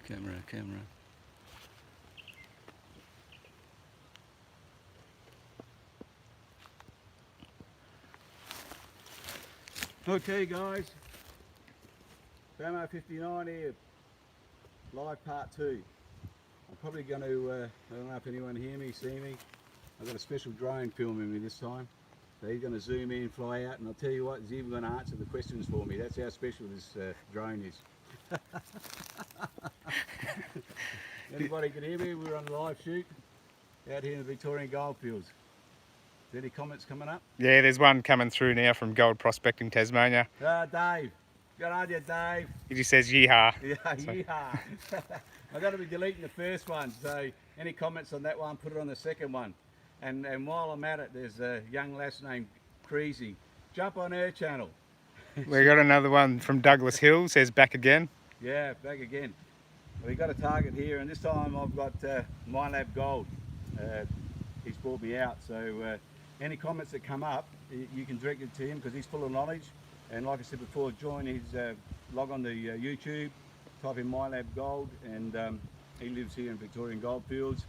Camera. Okay guys, Famo 59 here, live part 2. I'm probably going to, I don't know if anyone hear me, see me. I've got a special drone filming me this time. So he's going to zoom in, fly out, and I'll tell you what, he's even going to answer the questions for me. That's how special this drone is. Anybody can hear me? We're on a live shoot out here in the Victoria Goldfields. Is there any comments coming up? Yeah, there's one coming through now from Gold Prospecting Tasmania. Dave. Good on you, Dave. He just says yeehaw. Yeah, yeehaw. I'm going to be deleting the first one, so any comments on that one, put it on the second one. And while I'm at it, there's a young lass named Creasy. Jump on her channel. We got another one from Douglas Hill, says back again. Yeah, back again. We got a target here, and this time I've got MyLab Gold. He's brought me out, so any comments that come up, you can direct it to him because he's full of knowledge. And like I said before, join his log on to YouTube, type in MyLab Gold, and he lives here in Victorian Goldfields,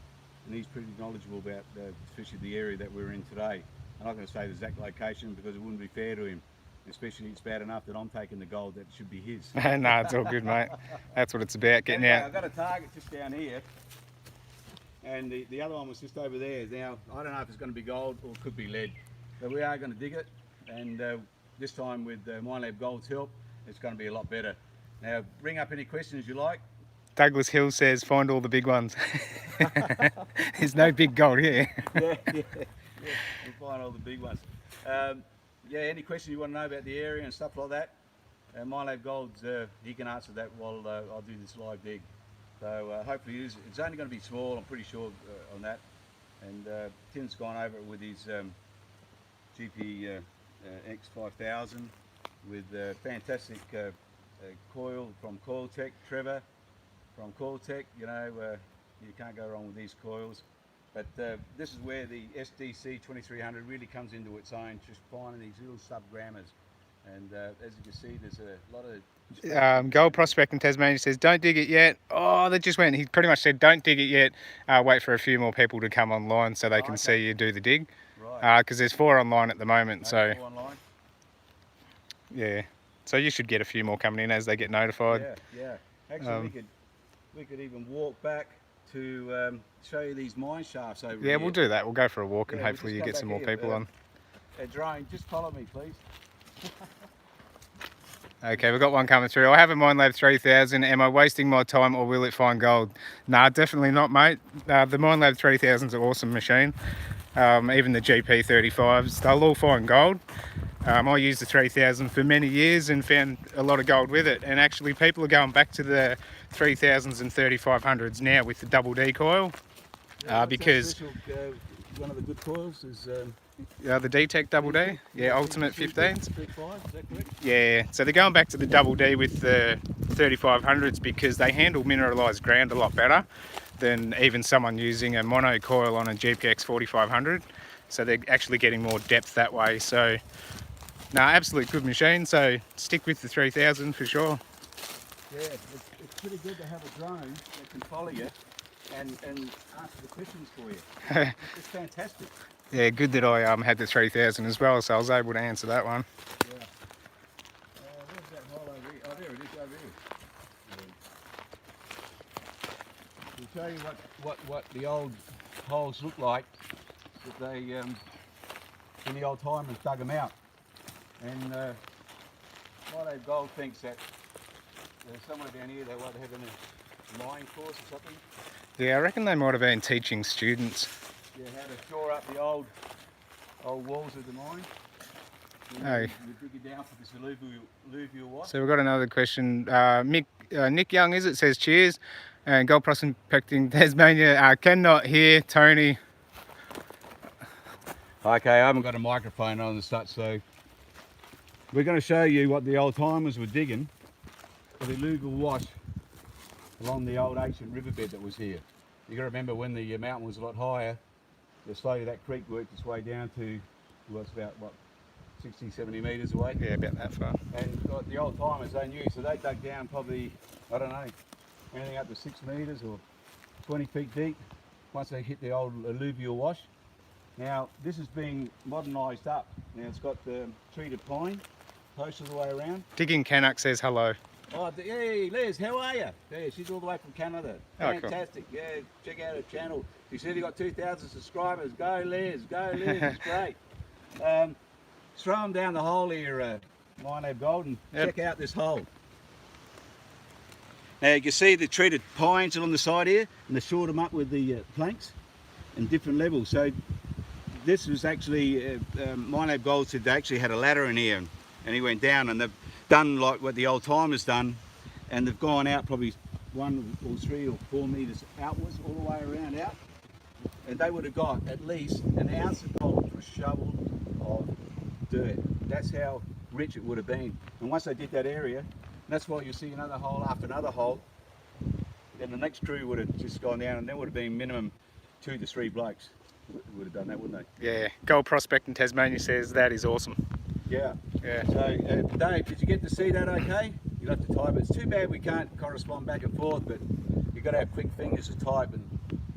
and he's pretty knowledgeable about especially the area that we're in today. I'm not going to say the exact location because it wouldn't be fair to him, especially it's bad enough that I'm taking the gold that should be his. No, it's all good, mate. That's what it's about, getting anyway, out. I've got a target just down here, and the other one was just over there. Now, I don't know if it's going to be gold or it could be lead, but we are going to dig it, and this time with MyLab Gold's help, it's going to be a lot better. Now, bring up any questions you like. Douglas Hill says find all the big ones. There's no big gold here. yeah, we'll find all the big ones. Yeah, any questions you want to know about the area and stuff like that, MyLab Gold's, he can answer that while I'll do this live dig. So hopefully it's only going to be small, I'm pretty sure on that. And Tim's gone over it with his GP X5000 with fantastic coil from Coiltech, Trevor from Coiltech. You know, you can't go wrong with these coils. But this is where the SDC 2300 really comes into its own, just finding these little sub-grammars. And as you can see, there's a lot of... Gold Prospecting Tasmania says don't dig it yet. Oh, they just went, he pretty much said don't dig it yet, wait for a few more people to come online so they can see you do the dig. Right. Because there's 4 online at the moment, so 4 online? yeah, so you should get a few more coming in as they get notified. Yeah. Actually, we could even walk back to show you these mine shafts over here. Yeah, we'll do that. We'll go for a walk and we'll hopefully just you come get some back more here. people on. Drone, just follow me, please. Okay, we've got one coming through. I have a MineLab 3000. Am I wasting my time or will it find gold? Nah, definitely not, mate. The MineLab 3000 is an awesome machine. Even the GP 35s, they'll all find gold. I used the 3000 for many years and found a lot of gold with it. And actually people are going back to the 3000s and 3500s now with the double D coil. Because one of the good coils is the D-Tech double D, yeah, Ultimate 15s. 35, is that correct? Yeah, so they're going back to the double D with the 3500s because they handle mineralised ground a lot better than even someone using a mono coil on a GPX 4500. So they're actually getting more depth that way. So, no, absolute good machine. So stick with the 3000 for sure. Yeah, it's pretty good to have a drone that can follow you and answer the questions for you. It's fantastic. Yeah, good that I had the 3000 as well, so I was able to answer that one. Yeah. Where's that hole over here? Oh, there it is, over here. We'll show you what the old holes look like that they, in the old timers dug them out. And MyLab Gold thinks that there's somewhere down here they might have a mine course or something. Yeah, I reckon they might have been teaching students. Yeah, how to shore up the old walls of the mine. Oh. You dig it down for this alluvial wash. So we've got another question. Nick Young, is it? Says cheers. And Gold Prospecting Tasmania. Cannot hear Tony. Okay, I haven't got a microphone on as such, so we're going to show you what the old timers were digging for the alluvial wash along the old ancient riverbed that was here. You got to remember when the mountain was a lot higher, slowly that creek worked its way down to, well, it's about, what, 60, 70 metres away? Yeah, about that far. And the old timers, they knew, so they dug down probably, I don't know, anything up to 6 metres or 20 feet deep once they hit the old alluvial wash. Now this is being modernised up. Now it's got treated pine posts all the way around. Digging Canuck says hello. Oh, hey Liz, how are you? Yeah, she's all the way from Canada. Oh, fantastic. Cool. Yeah, check out her channel. She said you got 2,000 subscribers. Go Liz, it's great. Throw them down the hole here, Mine Gold, and check out this hole. Now you can see the treated pines on the side here, and they shored them up with the planks in different levels. So this was actually, Mine Gold said they actually had a ladder in here, and he went down, and they've done like what the old timers done, and they've gone out probably 1 or 3 or 4 metres outwards, all the way around out, and they would have got at least an ounce of gold for a shovel of dirt. That's how rich it would have been. And once they did that area, that's why you see another hole after another hole, then the next crew would have just gone down, and there would have been minimum 2 to 3 blokes would have done that, wouldn't they? Yeah, Gold Prospect in Tasmania says that is awesome. Yeah. Yeah. So Dave, did you get to see that okay? You'll have to type it. It's too bad we can't correspond back and forth, but you've got to have quick fingers to type, and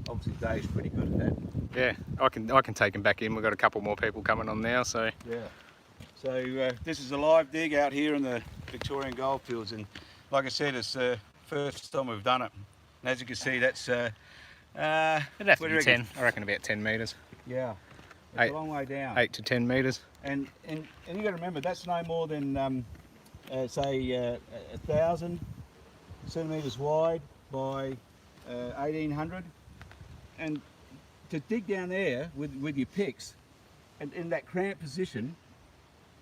obviously Dave's pretty good at that. Yeah, I can take him back in. We've got a couple more people coming on now, so. Yeah. So this is a live dig out here in the Victorian Goldfields, and like I said, it's the first time we've done it. And as you can see, that's it'd have to be 10. I reckon about 10 metres. Yeah. It's a long way down. 8 to 10 metres. And you got to remember, that's no more than say 1,000 centimetres wide by 1,800, and to dig down there with your picks and in that cramped position,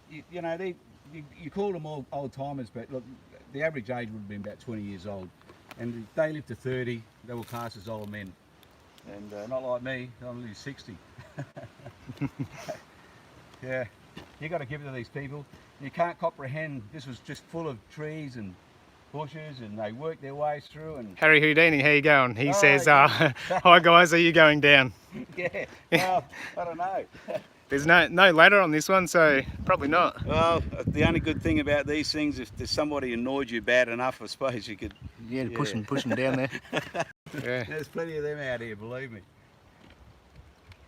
you know, you call them all old timers, but look, the average age would have been about 20 years old, and if they lived to 30, they were classed as old men, and not like me, I'm only 60. Yeah, you got to give it to these people. You can't comprehend. This was just full of trees and bushes, and they worked their way through. And Harry Houdini, how you going? He says, "Hi guys, are you going down?" Yeah. Well, I don't know. There's no ladder on this one, so probably not. Well, the only good thing about these things, if there's somebody annoyed you bad enough, I suppose you could. Yeah, push them down there. Yeah. There's plenty of them out here, believe me.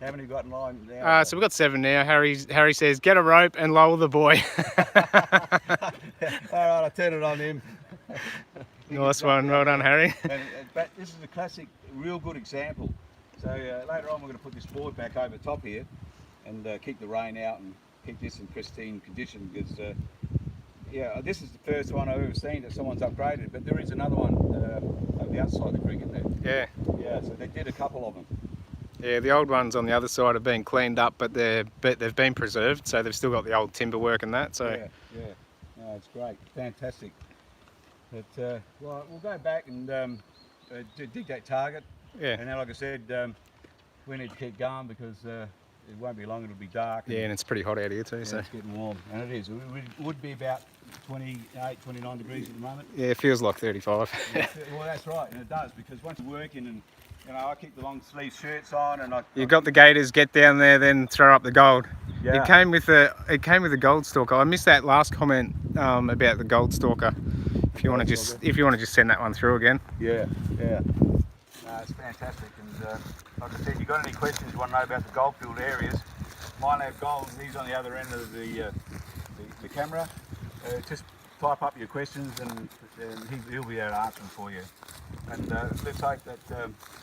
How many got in line now? So we've got 7 now. Harry says, get a rope and lower the boy. All right, I'll turn it on him. Nice one, well done, Harry. But this is a classic, real good example. So later on we're going to put this board back over top here and keep the rain out and keep this in pristine condition, because yeah, this is the first one I've ever seen that someone's upgraded, but there is another one on the other side of the creek in there. Yeah. Yeah, so they did a couple of them. Yeah, the old ones on the other side have been cleaned up, but they've been preserved, so they've still got the old timber work and that. So yeah, no, it's great, fantastic. But well, we'll go back and dig that target. Yeah. And then, like I said, we need to keep going because it won't be long. It'll be dark. Yeah, and it's pretty hot out here too. Yeah, so it's getting warm, and it is. It would be about 28, 29 degrees at the moment. Yeah, it feels like 35. Well, that's right, and it does, because once you're working, and you know, I keep the long sleeve shirts on, and You've got the gators, get down there, then throw up the gold. Yeah. It came with a gold stalker. I missed that last comment about the gold stalker. If you want to just send that one through again. Yeah. No, it's fantastic, and like I said, you got any questions you want to know about the goldfield areas, Mine Gold, he's on the other end of the camera. Just type up your questions, and he'll be able to answer them for you. And let's hope that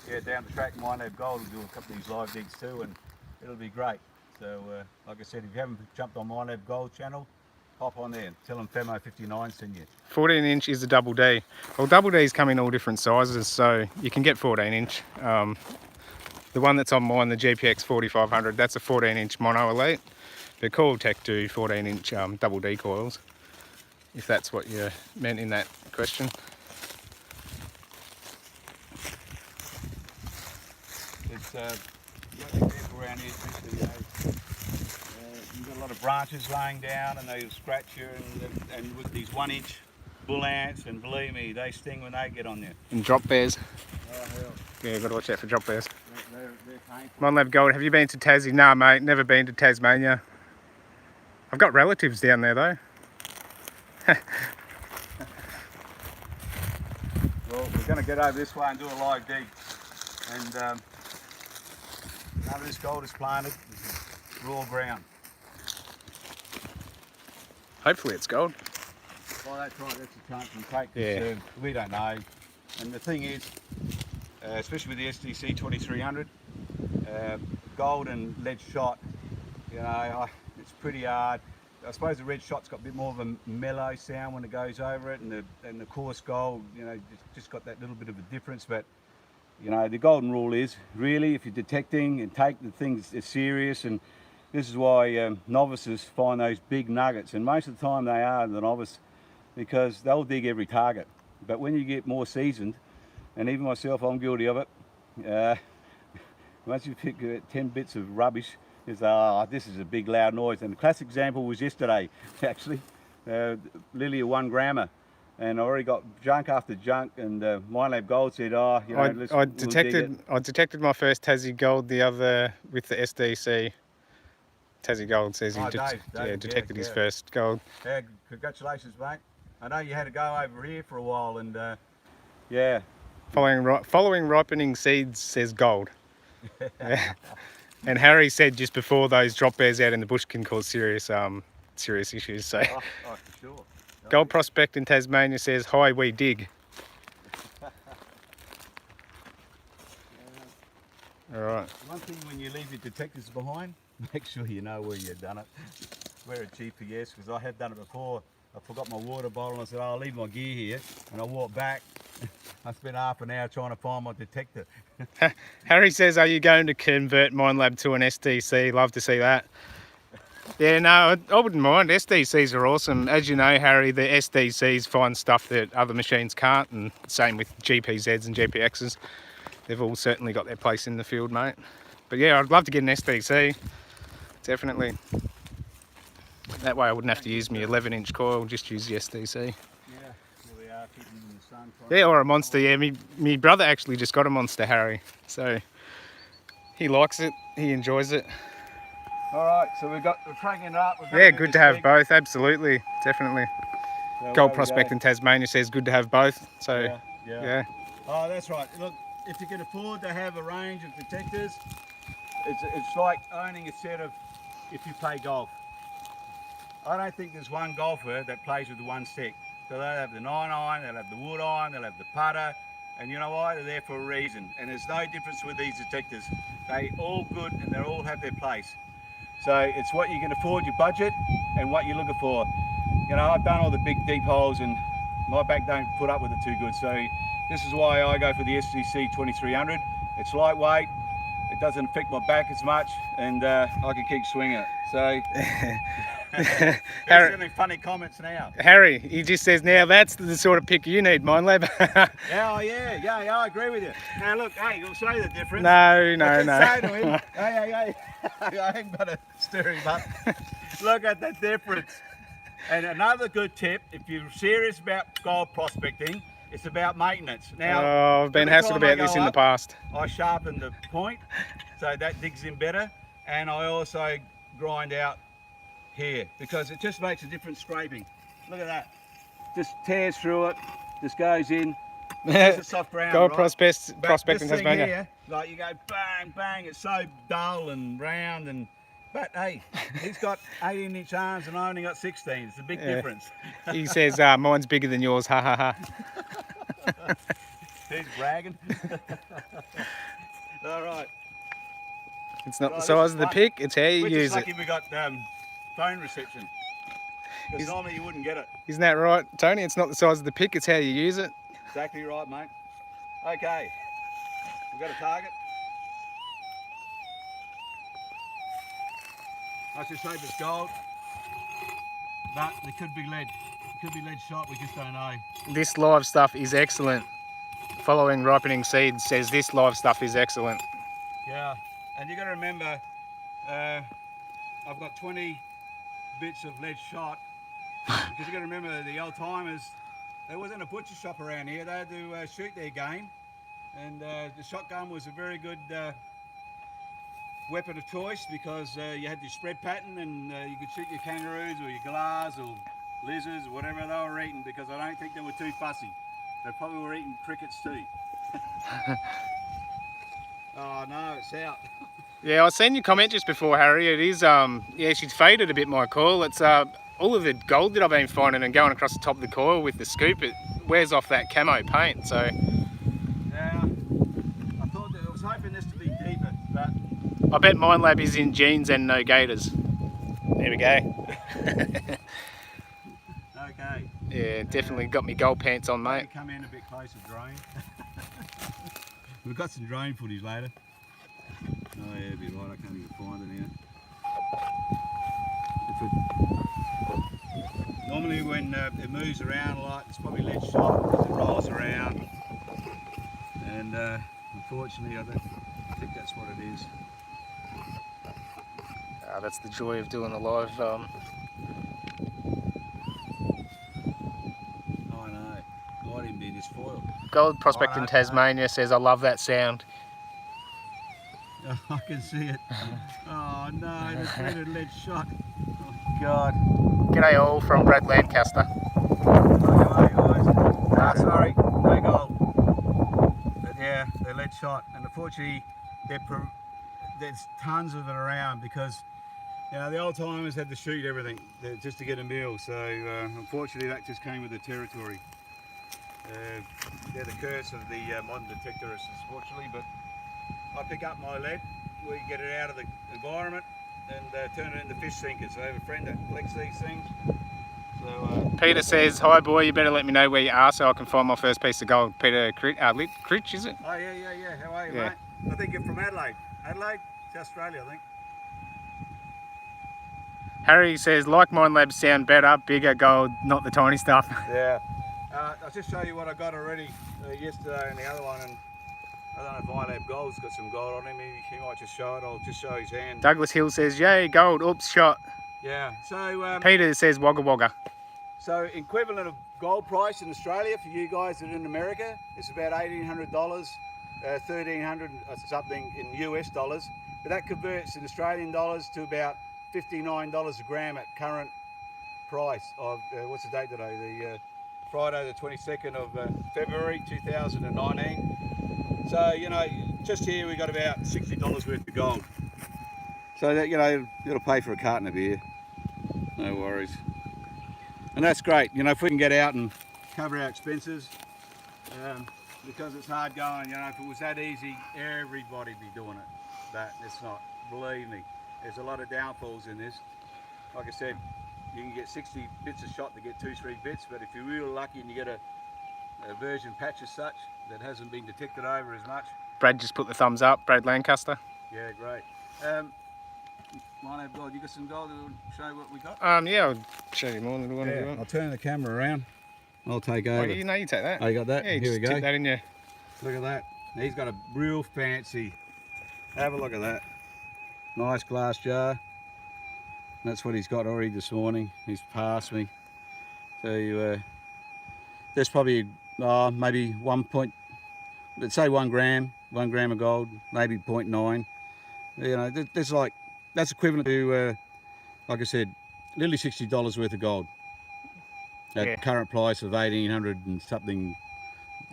yeah, down the track, Mine Gold will do a couple of these live digs too, and it'll be great. So like I said, if you haven't jumped on Mine Gold channel, hop on there and tell them Femo59 send you. 14 inch is a double D. Well, double Ds come in all different sizes, so you can get 14 inch. The one that's on mine, the GPX 4500, that's a 14 inch mono elite. But Coiltech do 14 inch double D coils, if that's what you meant in that question. It's you got to be careful around here, especially, you know, you've got a lot of branches laying down, and they'll scratch you, and with these 1 inch bull ants, and believe me, they sting when they get on there. And drop bears. Oh hell. Yeah, you've got to watch out for drop bears. They're painful. Monlab Gold, have you been to Tassie? Nah, mate, never been to Tasmania. I've got relatives down there though. Well, we're going to get over this way and do a live dig. And none of this gold is planted. This is raw ground. Hopefully it's gold. Well, that's right. That's a chance we take. Yeah. We don't know. And the thing is, especially with the SDC 2300, gold and lead shot, you know, it's pretty hard. I suppose the red shot's got a bit more of a mellow sound when it goes over it, and the coarse gold, you know, just got that little bit of a difference. But you know, the golden rule is really, if you're detecting and take the things serious, and this is why novices find those big nuggets, and most of the time they are the novice, because they'll dig every target. But when you get more seasoned, and even myself, I'm guilty of it. Once you pick 10 bits of rubbish, it's this is a big loud noise. And the classic example was yesterday, actually, lily a 1 grammer, and I already got junk after junk. And Minelab Gold said, you know, I detected my first Tassie Gold the other with the SDC. Tassie Gold says he Dave, detected his first gold. Yeah, congratulations, mate. I know you had to go over here for a while, and yeah. Following ripening seeds says gold. Yeah. And Harry said just before, those drop bears out in the bush can cause serious issues. So, for sure. Gold Prospect in Tasmania says, "Hi, we dig." All right. One thing when you leave your detectors behind, make sure you know where you've done it. Wear a GPS, because I have done it before. I forgot my water bottle and I said, I'll leave my gear here, and I walked back. I spent half an hour trying to find my detector. Harry says, "Are you going to convert Minelab to an SDC? Love to see that." Yeah, no, I wouldn't mind. SDCs are awesome. As you know, Harry, the SDCs find stuff that other machines can't, and same with GPZs and GPXs. They've all certainly got their place in the field, mate. But yeah, I'd love to get an SDC, definitely. That way I wouldn't have to use my 11-inch coil, just use the SDC. Yeah, here we are, keeping them in the sun. Yeah, or a monster. Yeah, me brother actually just got a monster, Harry. So he likes it, he enjoys it. All right, so we're cranking it up. Yeah, good to have both, absolutely, definitely. So Gold Prospect in Tasmania says good to have both. So yeah. Oh, that's right. Look, if you can afford to have a range of detectors, it's like owning a set of, if you play golf. I don't think there's one golfer that plays with the one stick. So they'll have the 9-iron, they'll have the wood iron, they'll have the putter, and you know why? They're there for a reason. And there's no difference with these detectors. They all good, and they all have their place. So it's what you can afford, your budget, and what you're looking for. You know, I've done all the big deep holes, and my back don't put up with it too good. So this is why I go for the SDC 2300. It's lightweight, it doesn't affect my back as much, and I can keep swinging it. So Harry, funny comments now. Harry, he just says, now that's the sort of pick you need, Minelab. yeah, I agree with you. Now look, hey, you'll say the difference. No. Say to him, hey, I ain't gonna stir him up. Look at the difference. And another good tip, if you're serious about gold prospecting, it's about maintenance. Now, I've been hassled about this in the past. I sharpen the point, so that digs in better, and I also grind out here, because it just makes a different scraping. Look at that. Just tears through it, just goes in. It's a soft ground, Gold right? prospect in Tasmania. Here, like you go bang, bang, it's so dull and round, but hey, he's got 18-inch arms and I only got 16. It's a big difference. He says, mine's bigger than yours, ha ha ha. He's bragging. All right. It's not the size of the pick, it's how you use it. Lucky we got phone reception, because normally you wouldn't get it. Isn't that right, Tony? It's not the size of the pick, it's how you use it. Exactly right, mate. Okay, we've got a target. Let's just hope it's gold, but there could be lead. It could be lead shot, we just don't know. This live stuff is excellent. Following ripening seeds says this live stuff is excellent. Yeah, and you got to remember, I've got 20 bits of lead shot, because you got to remember the old timers, there wasn't a butcher shop around here. They had to shoot their game, and the shotgun was a very good weapon of choice, because you had your spread pattern, and you could shoot your kangaroos or your galahs or lizards or whatever they were eating, because I don't think they were too fussy. They probably were eating crickets too. Oh no, it's out. Yeah, I seen your comment just before, Harry. It is, yeah, she's faded a bit, my coil. It's all of the gold that I've been finding and going across the top of the coil with the scoop, it wears off that camo paint, so. Yeah, I thought that I was hoping this to be deeper, but. I bet Mine Lab is in jeans and no gaiters. There we go. Okay. Yeah, definitely got me gold pants on, mate. Come in a bit closer, drone. We've got some drone footage later. Oh yeah, it'd be right, I can't even find it now. Normally when it moves around a lot, it's probably lead shot because it rolls around. And unfortunately, I think that's what it is. That's the joy of doing a live. I know, might even be this foil. Gold Prospect in Tasmania says, I love that sound. Oh, I can see it. Oh no, the threaded lead shot. Oh God. G'day all from Brad Lancaster. Hi guys. Ah, sorry, no gold. But yeah, they're lead shot, and unfortunately, there's tons of it around because you know the old timers had to shoot everything just to get a meal. So unfortunately, that just came with the territory. They're the curse of the modern detectorists, unfortunately. But I pick up my lead, we get it out of the environment and turn it into fish sinkers. So I have a friend that collects these things. So, Peter says, hi boy, you better let me know where you are so I can find my first piece of gold. Peter Critch, is it? oh yeah. How are you, Yeah. mate? I think you're from Adelaide. Adelaide? It's Australia, I think. Harry says, like Mine Labs sound better, bigger gold, not the tiny stuff. Yeah. I'll just show you what I got already yesterday and the other one. And I don't know if Mine Lab Gold's got some gold on him. He might just show it. I'll just show his hand. Douglas Hill says, yay, gold, oops, shot. Yeah. So Peter says, wagga wagga. So equivalent of gold price in Australia for you guys that are in America, it's about $1,800, $1,300 something in US dollars. But that converts in Australian dollars to about $59 a gram at current price of, what's the date today? The Friday the 22nd of February 2019. So, you know, just here we got about $60 worth of gold. So that, you know, it'll pay for a carton of beer. No worries. And that's great, you know, if we can get out and cover our expenses, because it's hard going, you know, if it was that easy, everybody'd be doing it. But it's not, believe me. There's a lot of downfalls in this. Like I said, you can get 60 bits a shot to get 2-3 bits, but if you're really lucky and you get a version patch as such that hasn't been detected over as much. Brad just put the thumbs up, Brad Lancaster. Yeah, great. Mine Lab Gold, you got some gold to show what we got? Yeah, I'll show you more than one if you want. I'll turn the camera around. I'll take over. Oh, you know, you take that. Oh, you got that? Yeah, you Here we just go. tip that in your... Look at that. He's got a real fancy. Have a look at that. Nice glass jar. That's what he's got already this morning. He's passed me. So there's probably maybe let's say 1 gram of gold, maybe 0.9. You know, there's like, that's equivalent to, like I said, nearly $60 worth of gold at current price of 1,800 and something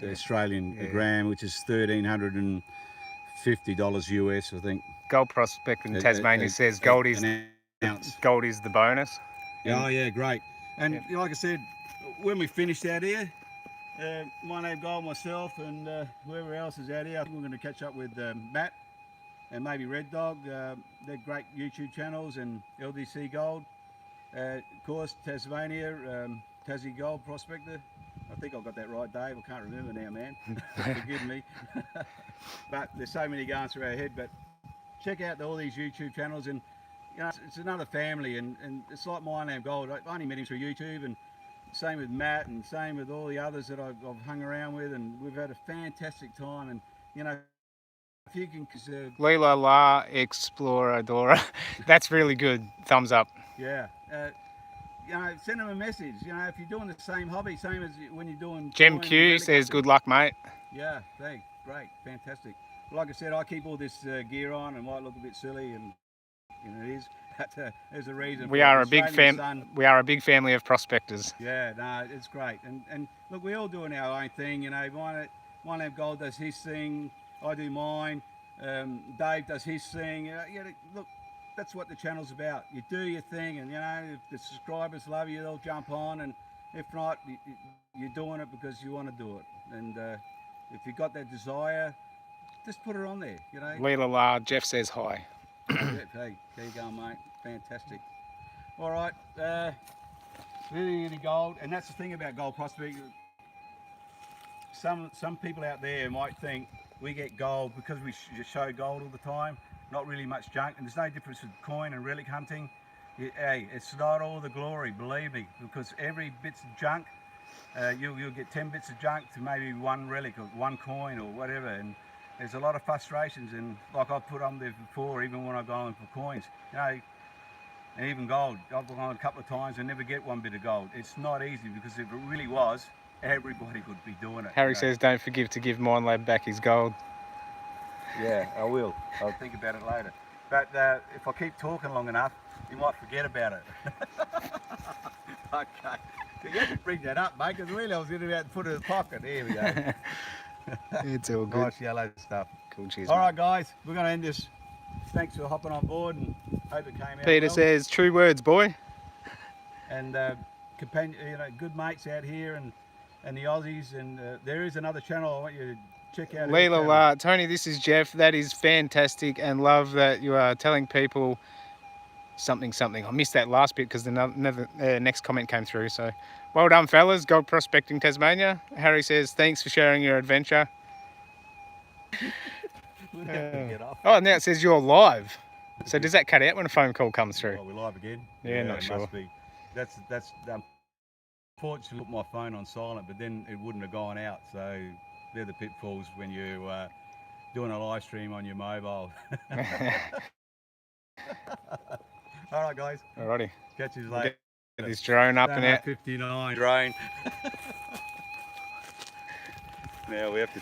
Australian a gram, which is $1,350 US, I think. Gold Prospect in Tasmania says gold is an ounce. Gold is the bonus. Oh yeah, great. And like I said, when we finished out here, Mine Lab Gold, myself, and whoever else is out here, I think we're going to catch up with Matt and maybe Red Dog. They're great YouTube channels, and LDC Gold. Of course, Tasmania, Tassie Gold Prospector. I think I got that right, Dave. I can't remember now, man. Forgive me. But there's so many going through our head. But check out all these YouTube channels, and you know, it's another family, and it's like Mine Lab Gold. I only met him through YouTube, and same with Matt, and same with all the others that I've hung around with, and we've had a fantastic time. And you know, if you can Leela La Exploradora. That's really good. Thumbs up. Yeah. You know, send them a message. You know, if you're doing the same hobby, same as when you're doing. Gem Q says good luck, mate. Yeah, thanks. Great, fantastic. Like I said, I keep all this gear on. It might look a bit silly, and you know, it is. but there's a reason. We for are it. a big We are a big family of prospectors. Yeah, no, it's great. And look, we're all doing our own thing. You know, Mine Lab Gold does his thing. I do mine. Dave does his thing. Look, that's what the channel's about. You do your thing, and you know, if the subscribers love you, they'll jump on, and if not, you're doing it because you want to do it. And if you've got that desire, just put it on there. You know. Leela La, Jeff says hi. Hey, there you go, mate. Fantastic. All right. Really any gold, and that's the thing about gold prospecting. Some people out there might think we get gold because we show gold all the time, not really much junk, and there's no difference with coin and relic hunting. Hey, it's not all the glory, believe me, because every bit's of junk, you'll get 10 bits of junk to maybe one relic or one coin or whatever, and there's a lot of frustrations. And like I've put on there before, even when I've gone for coins, you know, and even gold, I've gone a couple of times and never get one bit of gold. It's not easy, because if it really was, everybody would be doing it. Harry says don't forget to give Mine Lab back his gold. Yeah, I will. I'll think about it later. But if I keep talking long enough, you might forget about it. Okay. You had to bring that up, mate, because really I was going to put it in the pocket. Here we go. It's all good. Nice yellow stuff. Cool, cheers. All right, guys, we're going to end this. Thanks for hopping on board, and hope it came out Peter well. says true words, boy. And companion, you know, good mates out here, and the Aussies, and there is another channel I want you to check out. Leela La, Tony, this is Jeff. That is fantastic, and love that you are telling people something. I missed that last bit because the next comment came through. So well done, fellas. Gold prospecting Tasmania. Harry says thanks for sharing your adventure. We'd have to get off. Oh, now it says you're live. So does that cut out when a phone call comes through? Oh, we're live again? Yeah, not it sure. Must be. That's unfortunately put my phone on silent, but then it wouldn't have gone out. So they're the pitfalls when you're doing a live stream on your mobile. All right, guys. Alrighty. Catch you later. Get this drone up and out. 59 drone. Now we have to